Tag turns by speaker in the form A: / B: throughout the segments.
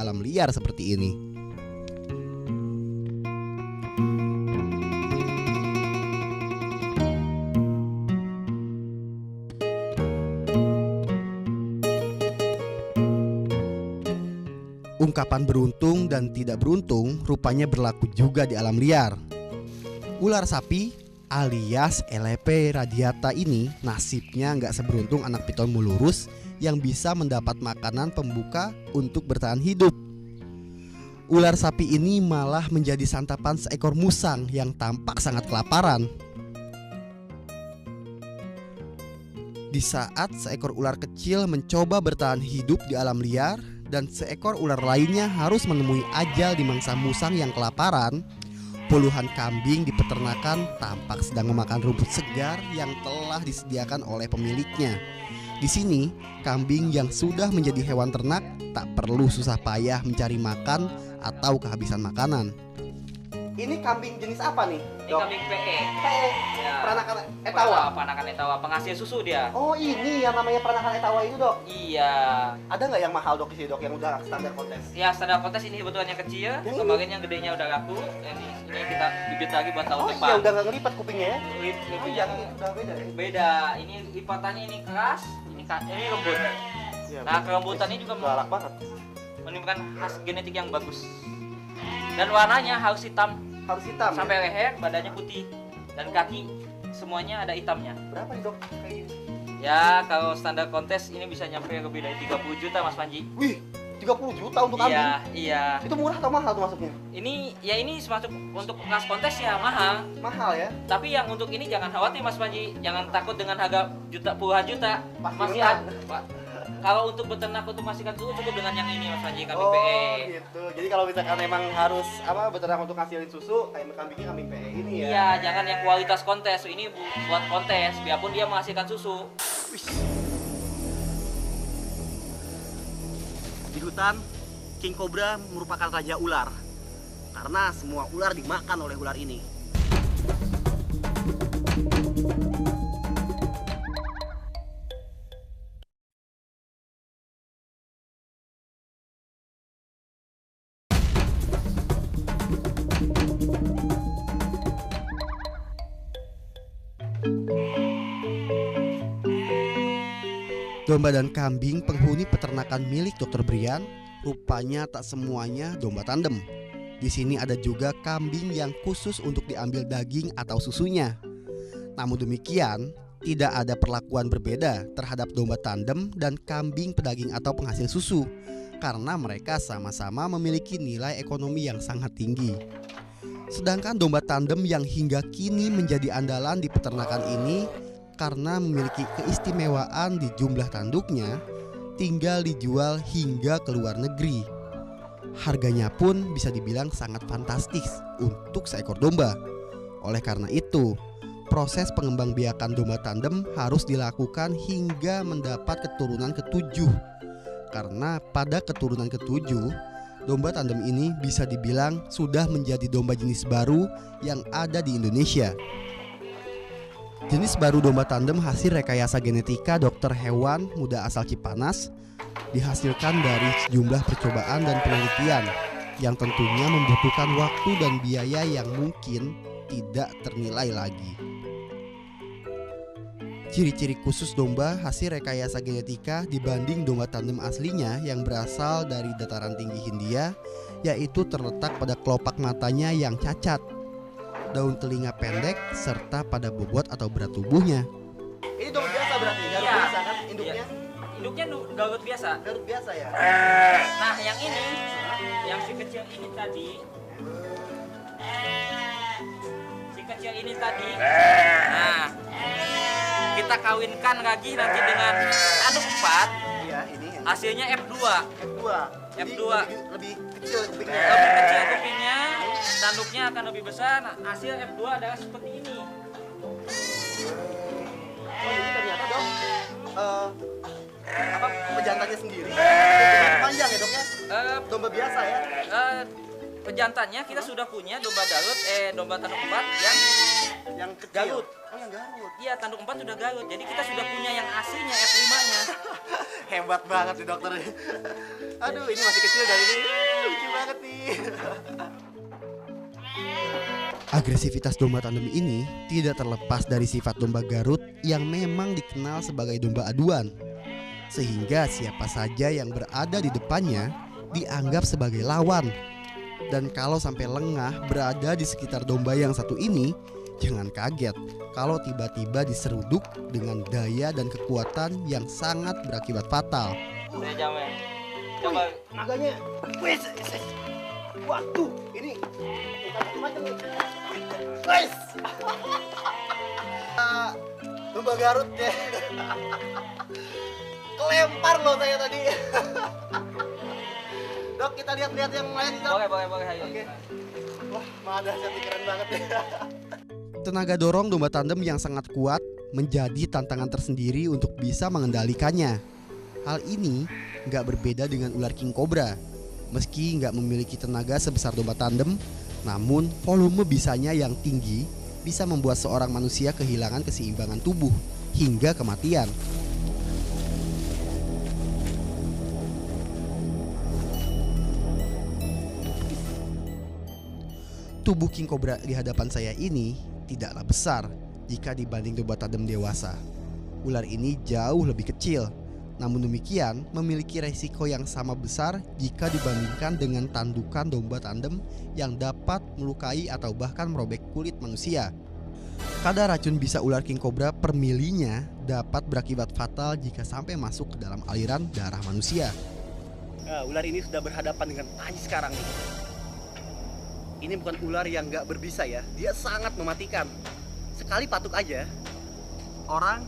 A: alam liar seperti ini. Ungkapan beruntung dan tidak beruntung rupanya berlaku juga di alam liar. Ular sapi alias Elepe radiata ini nasibnya nggak seberuntung anak piton mulurus yang bisa mendapat makanan pembuka untuk bertahan hidup. Ular sapi ini malah menjadi santapan seekor musang yang tampak sangat kelaparan. Di saat seekor ular kecil mencoba bertahan hidup di alam liar dan seekor ular lainnya harus menemui ajal di mangsa musang yang kelaparan, puluhan kambing di peternakan tampak sedang memakan rumput segar yang telah disediakan oleh pemiliknya. Di sini, kambing yang sudah menjadi hewan ternak tak perlu susah payah mencari makan atau kehabisan makanan. Ini kambing jenis apa nih,
B: Ini kambing PE.
A: PE,
B: Ya.
A: peranakan etawa.
B: Peranakan etawa, penghasil susu dia.
A: Oh, ini yang namanya peranakan etawa itu, Dok.
B: Iya.
A: Ada nggak yang mahal, Dok, di sini, Dok, yang udah standar kontes?
B: Ya standar kontes ini kebetulan yang kecil.
A: Yang
B: Kemarin yang gedenya udah laku. Ini kita bibit lagi buat tahun
A: Oh
B: depan.
A: iya, udah nggak ngelipat kupingnya ya?
B: Lebih
A: Oh,
B: yang
A: udah beda ya?
B: beda. Ini lipatannya ini keras, ini lembut.
A: Iya,
B: Nah kelembutannya juga
A: galak banget.
B: menimbulkan khas genetik yang bagus. Dan warnanya harus hitam
A: Harus hitam.
B: sampai leher, badannya putih dan kaki semuanya ada hitamnya.
A: Berapa nih, Dok? Kayak gini.
B: Ya kalau standar kontes ini bisa nyampe lebih dari 30 juta Mas Panji.
A: Wih, 30 juta untuk kambing?
B: Iya, iya.
A: Itu murah atau mahal tuh masuknya?
B: Ini masuk untuk kelas kontes ya mahal.
A: Mahal ya?
B: Tapi yang untuk ini jangan khawatir Mas Panji, jangan takut dengan harga puluhan juta.
A: Pasti
B: Masih
A: murah.
B: Pak. Kalau untuk beternak untuk menghasilkan susu cukup dengan yang ini Mas Panji, kambing
A: Oh
B: PE.
A: gitu. Jadi kalau misalkan emang harus beternak untuk ngasilin susu, kayak kambingnya kambing PE ini ya?
B: Iya, jangan yang kualitas kontes. Ini buat kontes, biarpun dia menghasilkan susu.
C: Di hutan, King Cobra merupakan raja ular karena semua ular dimakan oleh ular ini.
A: Domba dan kambing penghuni peternakan milik Dr. Brian rupanya tak semuanya domba tandem. Di sini ada juga kambing yang khusus untuk diambil daging atau susunya. Namun demikian, tidak ada perlakuan berbeda terhadap domba tandem dan kambing pedaging atau penghasil susu karena mereka sama-sama memiliki nilai ekonomi yang sangat tinggi. Sedangkan domba tandem yang hingga kini menjadi andalan di peternakan ini karena memiliki keistimewaan di jumlah tanduknya, tinggal dijual hingga ke luar negeri. Harganya pun bisa dibilang sangat fantastis untuk seekor domba. Oleh karena itu, proses pengembangbiakan domba tandem harus dilakukan hingga mendapat keturunan ketujuh. Karena pada keturunan ketujuh, domba tandem ini bisa dibilang sudah menjadi domba jenis baru yang ada di Indonesia. Jenis baru domba tandem hasil rekayasa genetika dokter hewan muda asal Cipanas dihasilkan dari sejumlah percobaan dan penelitian yang tentunya membutuhkan waktu dan biaya yang mungkin tidak ternilai lagi. Ciri-ciri khusus domba hasil rekayasa genetika dibanding domba tandem aslinya yang berasal dari dataran tinggi Hindia, yaitu terletak pada kelopak matanya yang cacat, daun telinga pendek, serta pada bobot atau berat tubuhnya. Ini domba biasa berarti, garut
B: Iya.
A: biasa kan induknya?
B: Iya. Induknya garut biasa.
A: Garut biasa ya?
B: Nah yang ini, yang si kecil ini tadi, nah kita kawinkan lagi nanti dengan tanduk 4,
A: Iya, ini
B: hasilnya F2.
A: F2. Jadi
B: F2.
A: lebih kecil kupingnya.
B: Lebih kecil kupingnya, tanduknya akan lebih besar. Nah, hasil F2 adalah seperti ini.
A: Oh, jadi ternyata dok, pejantannya sendiri kupingnya panjang ya dok ya? Domba biasa ya?
B: Pejantannya kita sudah punya domba Garut, domba tanduk 4
A: Yang kecil.
B: Garut.
A: Oh, yang Garut.
B: Iya, tanduk 4 sudah Garut. Jadi kita sudah punya yang aslinya F5-nya.
C: Hebat banget nih dokter. Aduh, ini masih kecil dan ini lucu banget nih.
A: Agresivitas domba tandem ini tidak terlepas dari sifat domba Garut yang memang dikenal sebagai domba aduan. Sehingga siapa saja yang berada di depannya dianggap sebagai lawan. Dan kalau sampai lengah berada di sekitar domba yang satu ini, jangan kaget kalau tiba-tiba diseruduk dengan daya dan kekuatan yang sangat berakibat fatal.
B: Udah jamnya. Coba
C: Naganya. Wes. Waduh, ini bukan macam nih. Guys. Domba Garut ya. Kelempar loh saya tadi. Dok, kita lihat-lihat yang lain, Dok.
B: boleh ayo.
C: Oke. Wah, madah jadi keren banget ya.
A: Tenaga dorong domba tandem yang sangat kuat menjadi tantangan tersendiri untuk bisa mengendalikannya. Hal ini nggak berbeda dengan ular king cobra. Meski nggak memiliki tenaga sebesar domba tandem, namun volume bisanya yang tinggi bisa membuat seorang manusia kehilangan keseimbangan tubuh hingga kematian. Tubuh king cobra di hadapan saya ini tidaklah besar jika dibanding domba tandem dewasa. Ular ini jauh lebih kecil, namun demikian memiliki resiko yang sama besar jika dibandingkan dengan tandukan domba tandem yang dapat melukai atau bahkan merobek kulit manusia. Kadar racun bisa ular king cobra per milinya dapat berakibat fatal jika sampai masuk ke dalam aliran darah manusia.
C: Nah, ular ini sudah berhadapan dengan Panji sekarang nih. Ini bukan ular yang nggak berbisa ya, dia sangat mematikan. Sekali patuk aja, orang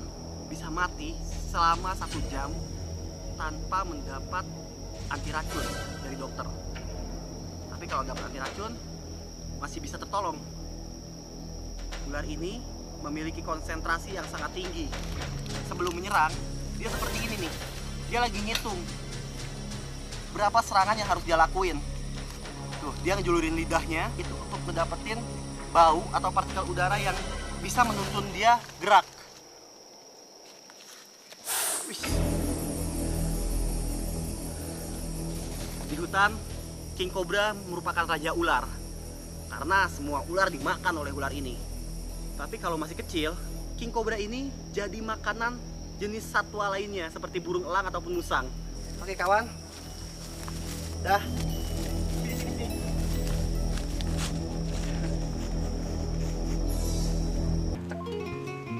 C: bisa mati selama 1 jam tanpa mendapat anti racun dari dokter. Tapi kalau dapat anti racun, masih bisa tertolong. Ular ini memiliki konsentrasi yang sangat tinggi. Sebelum menyerang, dia seperti ini nih. Dia lagi ngitung berapa serangan yang harus dia lakuin. Tuh, dia ngejulurin lidahnya itu untuk mendapatkan bau atau partikel udara yang bisa menuntun dia gerak. Wih. Di hutan, king cobra merupakan raja ular karena semua ular dimakan oleh ular ini. Tapi kalau masih kecil, king cobra ini jadi makanan jenis satwa lainnya seperti burung elang ataupun musang. Oke kawan, dah.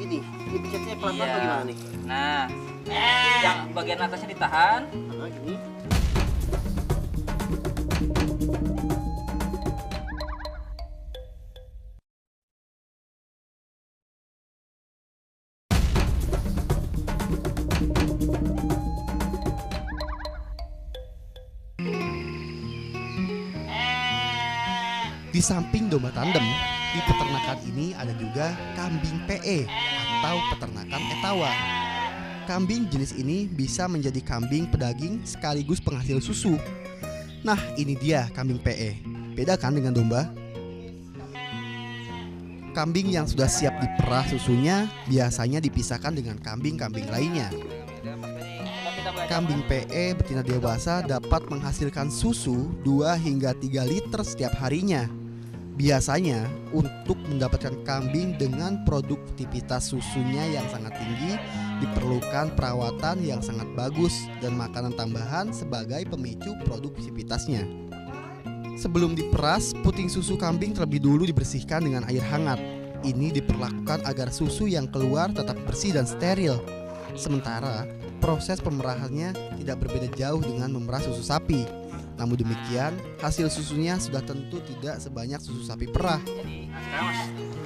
C: Ini pencetnya pelan-pelan atau gimana nih?
B: Nah, yang bagian atasnya ditahan.
C: Nah, gini.
A: Di samping domba tandem, di peternakan ini ada juga kambing PE atau peternakan etawa. Kambing jenis ini bisa menjadi kambing pedaging sekaligus penghasil susu. Nah, ini dia kambing PE. Beda kan dengan domba? Kambing yang sudah siap diperah susunya biasanya dipisahkan dengan kambing-kambing lainnya. Kambing PE betina dewasa dapat menghasilkan susu 2 hingga 3 liter setiap harinya. Biasanya untuk mendapatkan kambing dengan produktivitas susunya yang sangat tinggi diperlukan perawatan yang sangat bagus dan makanan tambahan sebagai pemicu produktivitasnya. Sebelum diperas, puting susu kambing terlebih dulu dibersihkan dengan air hangat. Ini diperlakukan agar susu yang keluar tetap bersih dan steril. Sementara proses pemerahannya tidak berbeda jauh dengan memerah susu sapi. Namun demikian, hasil susunya sudah tentu tidak sebanyak susu sapi perah.
B: Jadi sekarang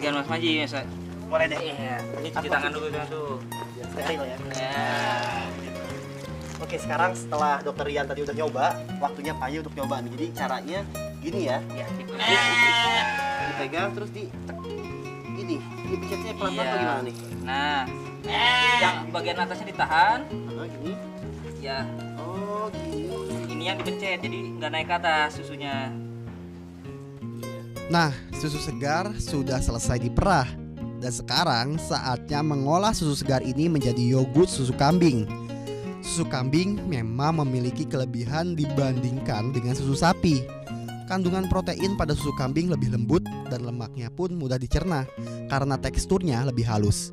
B: biar Mas Manji ya.
C: Boleh deh.
B: Iya, ini cuci tangan dulu tuh.
C: Biar steril ya.
B: Ya.
C: Oke, sekarang setelah dokter Rian tadi udah nyoba, waktunya Panji untuk nyoba nih. Jadi caranya gini ya.
B: Ya,
C: Dipegang terus ini pencetnya pelan-pelan atau gimana nih?
B: Nah, yang bagian atasnya ditahan.
C: Nah, gini.
B: Ya,
C: Oh, gini.
B: ini yang dipencet jadi nggak naik ke atas susunya.
A: Nah, susu segar sudah selesai diperah. Dan sekarang saatnya mengolah susu segar ini menjadi yogurt susu kambing. Susu kambing memang memiliki kelebihan dibandingkan dengan susu sapi. Kandungan protein pada susu kambing lebih lembut dan lemaknya pun mudah dicerna karena teksturnya lebih halus.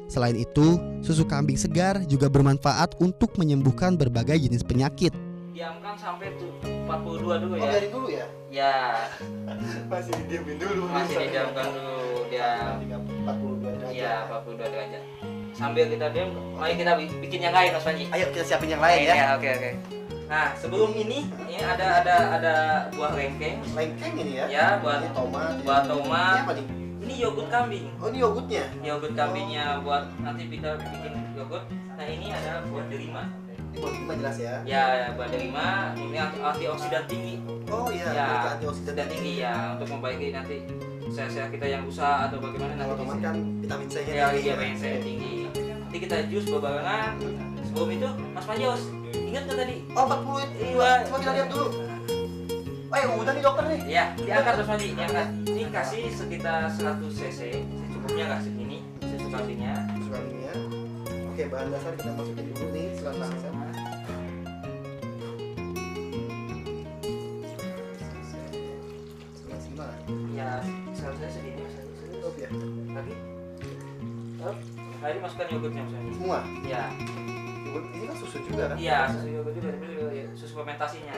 A: Selain itu, susu kambing segar juga bermanfaat untuk menyembuhkan berbagai jenis penyakit.
B: Diamkan sampai 42 dulu ya.
C: Biarin dulu ya.
B: Ya,
C: Masih didiamin dulu.
B: masih didiamkan dulu dia.
C: 42 derajat.
B: Iya, 42 derajat. Sambil kita diam, mari kita bikin yang lain Mas Panji.
C: Ayo kita siapin yang lain ya.
B: Oke. Nah, sebelum ini ada buah lengkeng.
C: Lengkeng ini ya.
B: Ya, buat
C: Ini tomat.
B: buat
C: Ini
B: tomat.
C: apa nih?
B: Ini yogurt kambing.
C: Oh, ini yogurtnya.
B: Yogurt kambingnya buat nanti kita bikin yogurt. Nah, ini ada buah delima.
C: Ini buat kita jelas ya.
B: Ya, buah delima ini antioksidan tinggi.
C: Oh iya,
B: Ya,
C: antioksidan
B: antioksidan tinggi ya untuk membaiki nanti sel-sel kita yang rusak atau bagaimana
C: Kalau
B: nanti.
C: tomat kan vitamin C-nya
B: Ya,
C: tinggi.
B: iya vitamin C tinggi. Nanti kita jus barengan. Sebelum itu, Mas Panjos, ingat kan tadi?
C: Oh, 40 itu.
B: Iya.
C: Coba kita lihat dulu. Udah nih dokter nih.
B: Ya, diangkat Mas Panji, diangkat. Ini kasih sekitar 100 cc, secukupnya nggak segini, susu kambingnya.
C: Susu kambingnya. Oke, bahan dasar kita masukin dulu nih, silakan. Maksimal.
B: Ya, seharusnya segini Mas Panji.
C: Top ya.
B: Lagi. Up. Tadi masukkan yogurtnya Mas Panji.
C: Semua.
B: Ya,
C: Yogurt ini kan susu juga kan?
B: iya susu yogurt juga, tapi juga susu fermentasinya.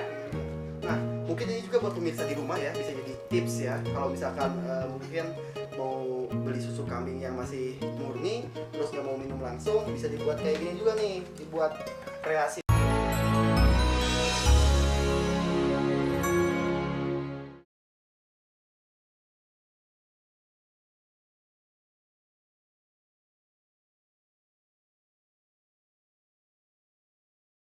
C: Nah, mungkin ini juga buat pemirsa di rumah ya, bisa jadi tips ya. Kalau misalkan mungkin mau beli susu kambing yang masih murni, terus nggak mau minum langsung, bisa dibuat kayak gini juga nih, dibuat kreasi.